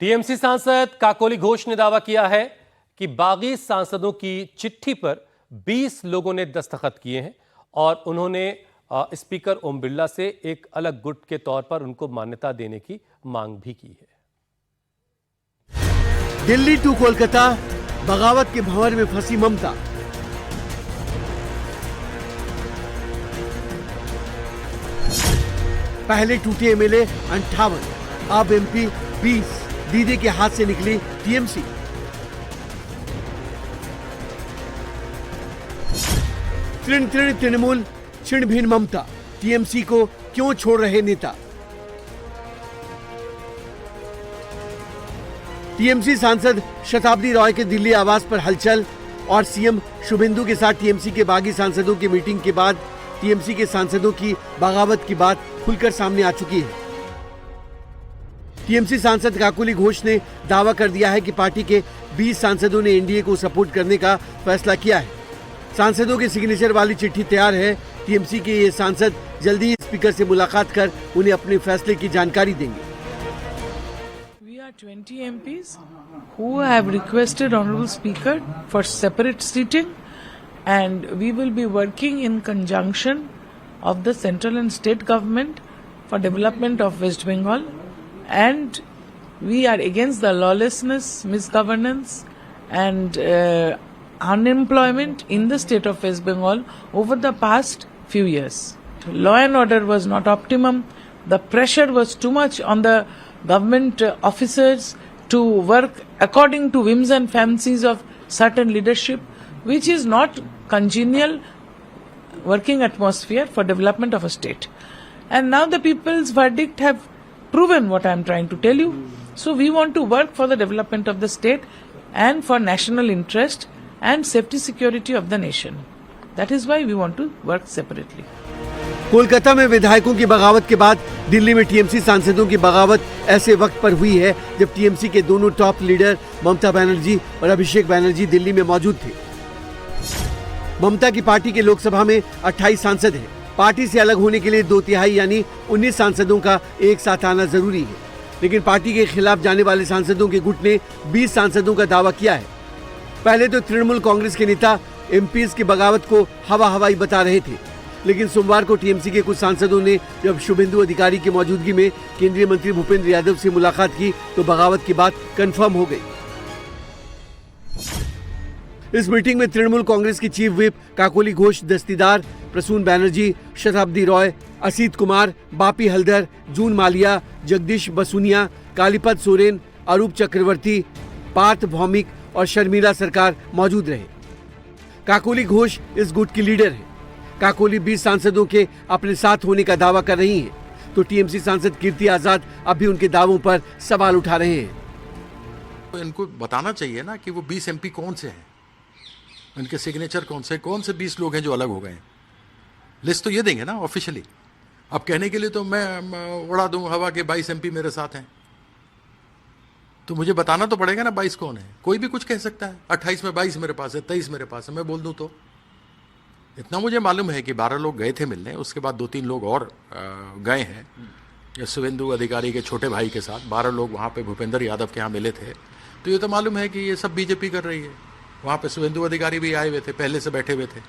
TMC सांसद काकोली घोष ने दावा किया है कि बागी सांसदों की चिट्ठी पर 20 लोगों ने दस्तखत किए हैं और उन्होंने स्पीकर ओम बिरला से एक अलग गुट के तौर पर उनको मान्यता देने की मांग भी की है। दिल्ली टू कोलकाता, बगावत के भंवर में फंसी ममता। पहले टूटे एमएलए 58, अब एमपी 20। दीदी के हाथ से निकली टीएमसी। तृण तृण तृणमूल छिण भिन ममता, टीएमसी को क्यों छोड़ रहे नेता। टीएमसी सांसद शताब्दी रॉय के दिल्ली आवास पर हलचल और सीएम शुभेंदु के साथ टीएमसी के बागी सांसदों की मीटिंग के बाद टीएमसी के सांसदों की बगावत की बात खुलकर सामने आ चुकी है। टीएमसी सांसद काकोली घोष ने दावा कर दिया है कि पार्टी के 20 सांसदों ने एनडीए को सपोर्ट करने का फैसला किया है। सांसदों के सिग्नेचर वाली चिट्ठी तैयार है। टीएमसी के ये सांसद जल्दी ही स्पीकर से मुलाकात कर उन्हें अपने फैसले की जानकारी देंगे। We are 20 MPs who have requested Honorable Speaker for separate seating, and we will be working in conjunction of the central and state government for development of West Bengal, and we are against the lawlessness, misgovernance and unemployment in the state of West Bengal over the past few years. Law and order was not optimum. The pressure was too much on the government officers to work according to whims and fancies of certain leadership, which is not congenial working atmosphere for development of a state. And now the people's verdict have proven what I am trying to tell you. So we want to work for the development of the state and for national interest and safety security of the nation. That is why we want to work separately. Kolkata में विधायकों की बगावत के बाद दिल्ली में TMC सांसदों की बगावत ऐसे वक्त पर हुई है जब टीएमसी के दोनों टॉप लीडर ममता बनर्जी और अभिषेक बनर्जी दिल्ली में मौजूद थे। ममता की पार्टी के लोकसभा में 28 सांसद हैं। पार्टी से अलग होने के लिए 2/3 यानी 19 सांसदों का एक साथ आना जरूरी है, लेकिन पार्टी के खिलाफ जाने वाले सांसदों के गुट ने 20 सांसदों का दावा किया है। पहले तो तृणमूल कांग्रेस के नेता एमपीज की बगावत को हवाई बता रहे थे, लेकिन सोमवार को टीएमसी के कुछ सांसदों ने जब शुभेंदु अधिकारी की मौजूदगी में केंद्रीय मंत्री भूपेंद्र यादव से मुलाकात की तो बगावत की बात कंफर्म हो गई। इस मीटिंग में तृणमूल कांग्रेस की चीफ व्हिप काकोली घोष दस्तीदार, प्रसून बैनर्जी, शताब्दी रॉय, असित कुमार, बापी हल्दर, जून मालिया, जगदीश बसुनिया, कालीपद सोरेन, अरूप चक्रवर्ती, पार्थ भौमिक और शर्मिला सरकार मौजूद रहे। काकोली घोष इस गुट की लीडर है। काकोली 20 सांसदों के अपने साथ होने का दावा कर रही हैं, तो टीएमसी सांसद कीर्ति आजाद अब भी उनके दावों पर सवाल उठा रहे हैं। तो इनको बताना चाहिए ना कि वो 20 एमपी कौन से हैं, उनके सिग्नेचर कौन से 20 लोग हैं जो अलग हो गए हैं। लिस्ट तो ये देंगे ना ऑफिशियली। अब कहने के लिए तो मैं उड़ा दूं हवा के 22 एमपी मेरे साथ हैं, तो मुझे बताना तो पड़ेगा ना 22 कौन है। कोई भी कुछ कह सकता है, 28 में 22 मेरे पास है, 23 मेरे पास है, मैं बोल दूं तो। इतना मुझे मालूम है कि 12 लोग गए थे मिलने, उसके बाद 2-3 लोग और गए हैं शुभेंदु अधिकारी के छोटे भाई के साथ। 12 लोग वहाँ पे भूपेंद्र यादव के यहाँ मिले थे। तो ये तो मालूम है कि ये सब बीजेपी कर रही है। वहाँ पे शुभेंदु अधिकारी भी आए हुए थे, पहले से बैठे हुए थे,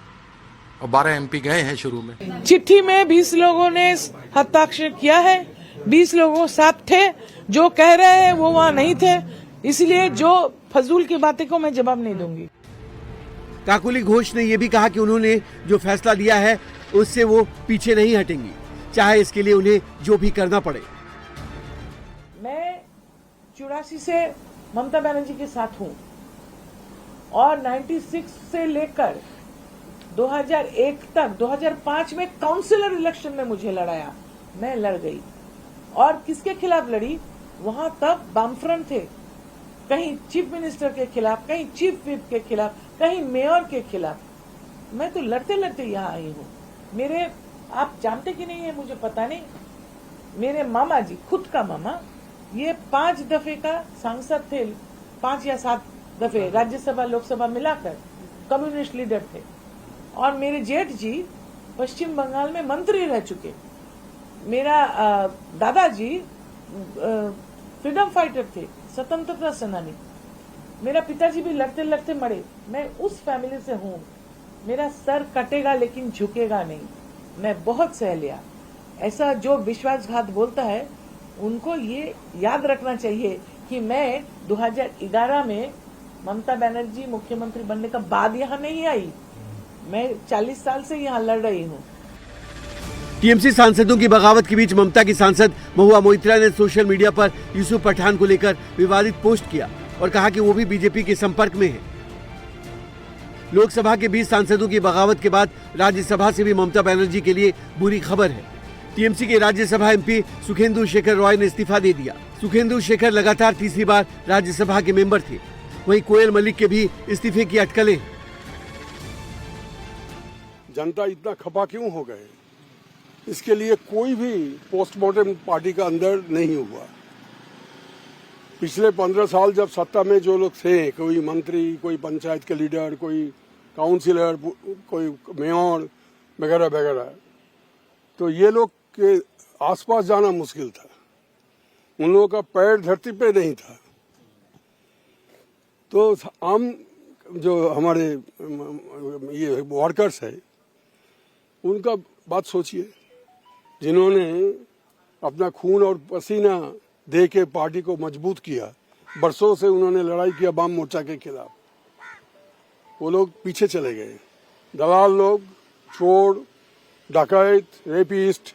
और 12 एमपी गए हैं शुरू में। चिट्ठी में 20 लोगों ने हस्ताक्षर किया है। 20 लोगों साथ थे, जो कह रहे हैं वो वहाँ नहीं थे, इसलिए जो फजूल की बातें को मैं जवाब नहीं दूंगी। काकोली घोष ने यह भी कहा कि उन्होंने जो फैसला लिया है उससे वो पीछे नहीं हटेंगी, चाहे इसके लिए उन्हें जो भी करना पड़े। मैं 84 से ममता बनर्जी के साथ हूँ और 96 से लेकर 2001 तक 2005 में काउंसिलर इलेक्शन में मुझे लड़ाया, मैं लड़ गई। और किसके खिलाफ लड़ी? वहां तब बामफ्रंट थे, कहीं चीफ मिनिस्टर के खिलाफ, कहीं चीफ व्हिप के खिलाफ, कहीं मेयर के खिलाफ। मैं तो लड़ते लड़ते यहाँ आई हूँ। मेरे, आप जानते कि नहीं है मुझे पता नहीं, मेरे मामा जी, खुद का मामा, ये 5 दफे का सांसद थे, 5 या 7 दफे राज्यसभा लोकसभा मिलाकर कम्युनिस्ट लीडर थे। और मेरे जेठ जी पश्चिम बंगाल में मंत्री रह चुके। मेरा दादाजी फ्रीडम फाइटर थे, स्वतंत्रता सेनानी। मेरा पिताजी भी लड़ते लड़ते मरे। मैं उस फैमिली से हूँ। मेरा सर कटेगा लेकिन झुकेगा नहीं। मैं बहुत सह लिया। ऐसा जो विश्वासघात बोलता है उनको ये याद रखना चाहिए कि मैं 2011 में ममता बनर्जी मुख्यमंत्री बनने का बाद यहाँ नहीं आई। मैं 40 साल से यहाँ लड़ रही हूँ। टीएमसी सांसदों की बगावत के बीच ममता की सांसद महुआ मोइत्रा ने सोशल मीडिया पर यूसुफ पठान को लेकर विवादित पोस्ट किया और कहा कि वो भी बीजेपी के संपर्क में है। लोकसभा के 20 सांसदों की बगावत के बाद राज्यसभा से भी ममता बनर्जी के लिए बुरी खबर है। टीएमसी के राज्यसभा एमपी सुखेंदु शेखर रॉय ने इस्तीफा दे दिया। सुखेंदु शेखर लगातार तीसरी बार राज्यसभा के मेंबर थे। वहीं कोयल मलिक के भी इस्तीफे की अटकलें। जनता इतना खपा क्यों हो गए, इसके लिए कोई भी पोस्टमार्टम पार्टी का अंदर नहीं हुआ। पिछले 15 साल जब सत्ता में जो लोग थे, कोई मंत्री, कोई पंचायत के लीडर, कोई काउंसिलर, कोई मेयर वगैरह वगैरह, तो ये लोग के आसपास जाना मुश्किल था। उन लोगों का पैर धरती पे नहीं था। तो आम जो हमारे ये वर्कर्स है उनका बात सोचिए, जिन्होंने अपना खून और पसीना दे के पार्टी को मजबूत किया। बरसों से उन्होंने लड़ाई किया वाम मोर्चा के खिलाफ। वो लोग पीछे चले गए। दलाल लोग, चोर, डकैत, रेपिस्ट,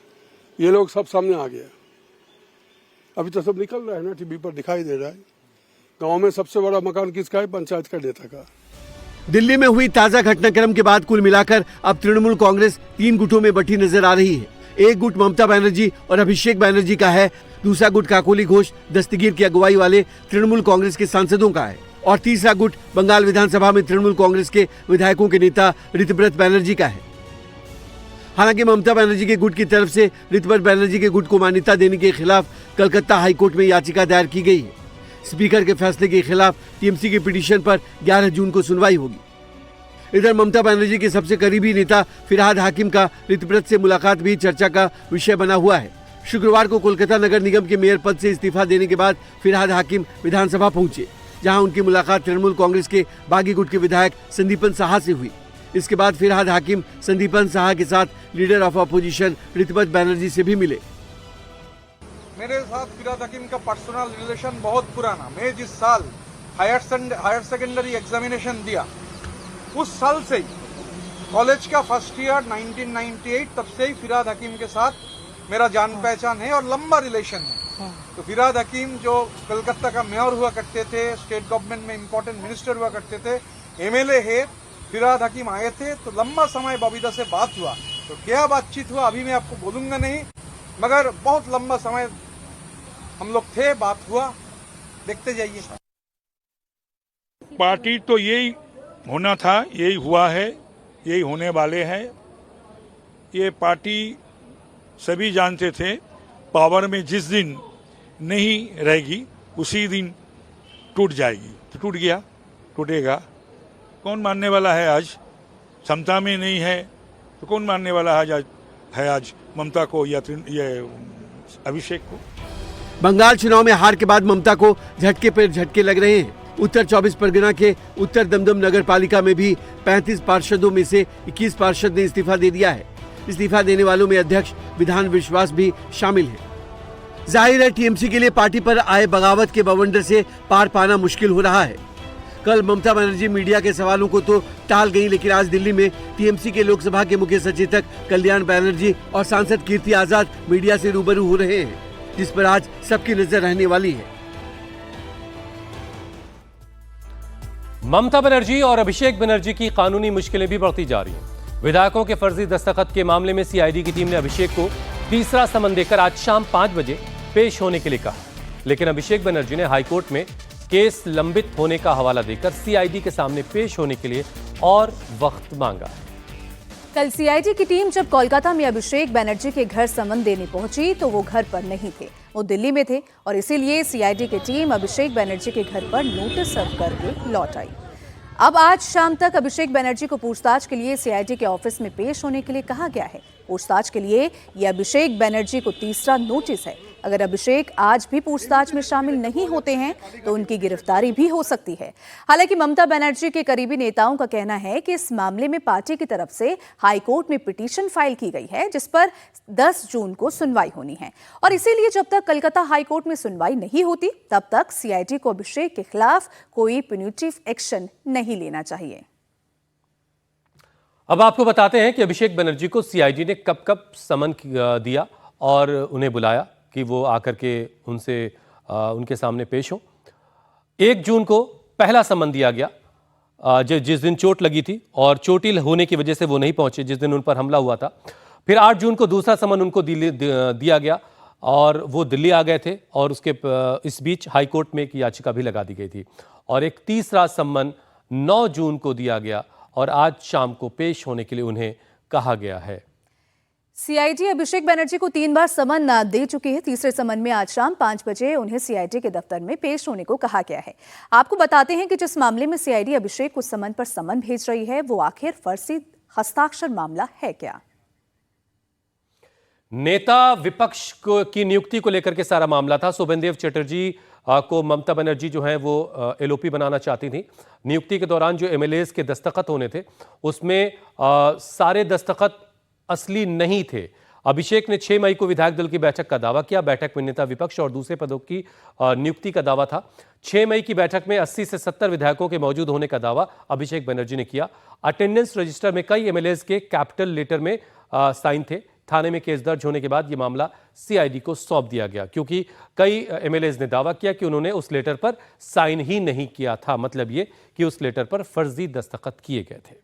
ये लोग सब सामने आ गया। अभी तो सब निकल रहा है ना, टीवी पर दिखाई दे रहा है। गांव में सबसे बड़ा मकान किसका है? पंचायत का नेता का। दिल्ली में हुई ताजा घटनाक्रम के बाद कुल मिलाकर अब तृणमूल कांग्रेस 3 गुटों में बंटी नजर आ रही है। एक गुट ममता बनर्जी और अभिषेक बनर्जी का है, दूसरा गुट काकोली घोष दस्तगीर की अगुवाई वाले तृणमूल कांग्रेस के सांसदों का है और तीसरा गुट बंगाल विधानसभा में तृणमूल कांग्रेस के विधायकों के नेता ऋतव्रत बनर्जी का है। हालांकि ममता बनर्जी के गुट की तरफ से ऋतव्रत बनर्जी के गुट को मान्यता देने के खिलाफ कलकत्ता हाईकोर्ट में याचिका दायर की गई है। स्पीकर के फैसले के खिलाफ टीएमसी की पिटीशन पर 11 जून को सुनवाई होगी। इधर ममता बनर्जी के सबसे करीबी नेता फिरहाद हाकिम का ऋतव्रत से मुलाकात भी चर्चा का विषय बना हुआ है। शुक्रवार को कोलकाता नगर निगम के मेयर पद से इस्तीफा देने के बाद फिरहाद हाकिम विधानसभा पहुंचे, जहां उनकी मुलाकात तृणमूल कांग्रेस के बागी गुट के विधायक संदीपन साहा से हुई। इसके बाद फिरहाद हाकिम संदीपन साहा के साथ leader of opposition Ritabrata Banerjee से भी मिले। मेरे साथ फिरहाद हकीम का पर्सनल रिलेशन बहुत पुराना। मैं जिस साल हायर सेकेंडरी एग्जामिनेशन दिया उस साल से ही, कॉलेज का फर्स्ट ईयर 1998, तब से ही फिरहाद हकीम के साथ मेरा जान पहचान है और लंबा रिलेशन है। तो फिरहाद हकीम जो कलकत्ता का मेयर हुआ करते थे, स्टेट गवर्नमेंट में इम्पोर्टेंट मिनिस्टर हुआ करते थे, एमएलए है, फिरहाद हकीम आए थे तो लंबा समय बबीता से बात हुआ। तो क्या बातचीत हुआ अभी मैं आपको बोलूंगा नहीं, मगर बहुत लंबा समय हम लोग थे, बात हुआ, देखते जाइए। पार्टी तो यही होना था, यही हुआ है, यही होने वाले हैं। ये पार्टी सभी जानते थे पावर में जिस दिन नहीं रहेगी उसी दिन टूट जाएगी। तो टूट गया, टूटेगा। कौन मानने वाला है? आज क्षमता में नहीं है तो कौन मानने वाला है आज ममता को या अभिषेक को? बंगाल चुनाव में हार के बाद ममता को झटके पर झटके लग रहे हैं। उत्तर 24 परगना के उत्तर दमदम नगर पालिका में भी 35 पार्षदों में से 21 पार्षद ने इस्तीफा दे दिया है। इस्तीफा देने वालों में अध्यक्ष विधान विश्वास भी शामिल है। जाहिर है टीएमसी के लिए पार्टी पर आए बगावत के बवंडर से पार पाना मुश्किल हो रहा है। कल ममता बनर्जी मीडिया के सवालों को तो टाल गई, लेकिन आज दिल्ली में टीएमसी के लोकसभा के मुख्य सचेतक कल्याण बनर्जी और सांसद कीर्ति आजाद मीडिया से रूबरू हो रहे हैं, जिस पर आज सबकी नजर रहने वाली है। ममता बनर्जी और अभिषेक बनर्जी की कानूनी मुश्किलें भी बढ़ती जा रही हैं। विधायकों के फर्जी दस्तखत के मामले में सीआईडी की टीम ने अभिषेक को तीसरा समन देकर आज शाम 5 बजे पेश होने के लिए कहा, लेकिन अभिषेक बनर्जी ने हाईकोर्ट में केस लंबित होने का हवाला देकर सीआईडी के सामने पेश होने के लिए और वक्त मांगा। कल सीआईडी की टीम जब कोलकाता में अभिषेक बनर्जी के घर समन देने पहुंची तो वो घर पर नहीं थे, वो दिल्ली में थे और इसीलिए सीआईडी की टीम अभिषेक बनर्जी के घर पर नोटिस सर्व करके लौट आई। अब आज शाम तक अभिषेक बनर्जी को पूछताछ के लिए सीआईडी के ऑफिस में पेश होने के लिए कहा गया है। पूछताछ के लिए ये अभिषेक बनर्जी को तीसरा नोटिस है। अगर अभिषेक आज भी पूछताछ में शामिल नहीं होते हैं तो उनकी गिरफ्तारी भी हो सकती है। हालांकि ममता बनर्जी के करीबी नेताओं का कहना है कि इस मामले में पार्टी की तरफ से हाईकोर्ट में पिटीशन फाइल की गई है, जिस पर 10 जून को सुनवाई होनी है और इसीलिए जब तक कलकत्ता हाईकोर्ट में सुनवाई नहीं होती तब तक सीआईडी को अभिषेक के खिलाफ कोई प्यूनिटिव एक्शन नहीं लेना चाहिए। अब आपको बताते हैं कि अभिषेक बनर्जी को सीआईडी ने कब कब समन दिया और उन्हें बुलाया कि वो आकर के उनके सामने पेश हो। 1 जून को पहला समन दिया गया जिस दिन चोट लगी थी और चोटिल होने की वजह से वो नहीं पहुंचे जिस दिन उन पर हमला हुआ था। फिर 8 जून को दूसरा समन उनको दिया गया और वो दिल्ली आ गए थे और उसके इस बीच हाईकोर्ट में एक याचिका भी लगा दी गई थी और एक तीसरा समन 9 जून को दिया गया और आज शाम को पेश होने के लिए उन्हें कहा गया है। सीआईडी अभिषेक बनर्जी को 3 बार समन दे चुकी है। तीसरे समन में आज शाम 5 बजे उन्हें सीआईडी के दफ्तर में पेश होने को कहा गया है। आपको बताते हैं कि जिस मामले में सीआईडी अभिषेक को समन पर समन भेज रही है वो आखिर फर्जी हस्ताक्षर मामला है क्या? नेता विपक्ष की नियुक्ति को लेकर के सारा मामला था। शोभनदेव चटर्जी को ममता बनर्जी जो है वो एलओपी बनाना चाहती थी। नियुक्ति के दौरान जो एमएलएज के दस्तखत होने थे उसमें सारे दस्तखत असली नहीं थे। अभिषेक ने 6 मई को विधायक दल की बैठक का दावा किया। बैठक में नेता विपक्ष और दूसरे पदों की नियुक्ति का दावा था। 6 मई की बैठक में 80 से 70 विधायकों के मौजूद होने का दावा अभिषेक बनर्जी ने किया। अटेंडेंस रजिस्टर में कई एमएलएज के कैपिटल लेटर में साइन थे। थाने में केस दर्ज होने के बाद यह मामला सीआईडी को सौंप दिया गया क्योंकि कई एमएलएज ने दावा किया कि उन्होंने उस लेटर पर साइन ही नहीं किया था। मतलब ये कि उस लेटर पर फर्जी दस्तखत किए गए थे।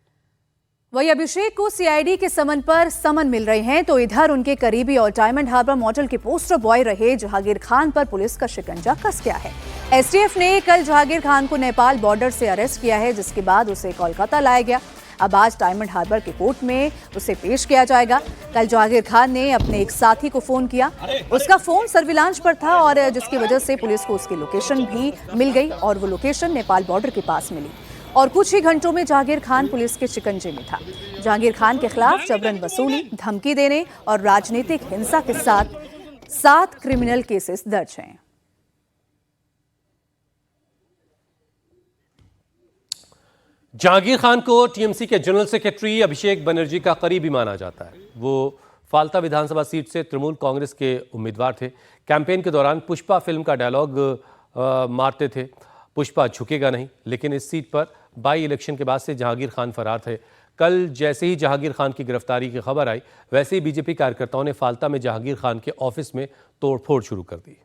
वही अभिषेक को सीआईडी के समन पर समन मिल रहे हैं तो इधर उनके करीबी और डायमंड हार्बर मॉडल के पोस्टर बॉय रहे जहांगीर खान पर पुलिस का शिकंजा कस गया है। एसटीएफ ने कल जहांगीर खान को नेपाल बॉर्डर से अरेस्ट किया है, जिसके बाद उसे कोलकाता लाया गया। अब आज डायमंड हार्बर के कोर्ट में उसे पेश किया जाएगा। कल जहांगीर खान ने अपने एक साथी को फोन किया, उसका फोन सर्विलांस पर था और जिसकी वजह से पुलिस को उसकी लोकेशन भी मिल गई और वो लोकेशन नेपाल बॉर्डर के पास मिली और कुछ ही घंटों में जहांगीर खान पुलिस के शिकंजे में था। जहांगीर खान के खिलाफ जबरन वसूली, धमकी देने और राजनीतिक हिंसा के साथ 7 क्रिमिनल केसेस दर्ज हैं। जहांगीर खान को टीएमसी के जनरल सेक्रेटरी अभिषेक बनर्जी का करीबी माना जाता है। वो फाल्ता विधानसभा सीट से तृणमूल कांग्रेस के उम्मीदवार थे। कैंपेन के दौरान पुष्पा फिल्म का डायलॉग मारते थे, पुष्पा झुकेगा नहीं। लेकिन इस सीट पर बाई इलेक्शन के बाद से जहांगीर खान फरार थे। कल जैसे ही जहांगीर खान की गिरफ्तारी की खबर आई वैसे ही बीजेपी कार्यकर्ताओं ने फाल्ता में जहांगीर खान के ऑफिस में तोड़फोड़ शुरू कर दी।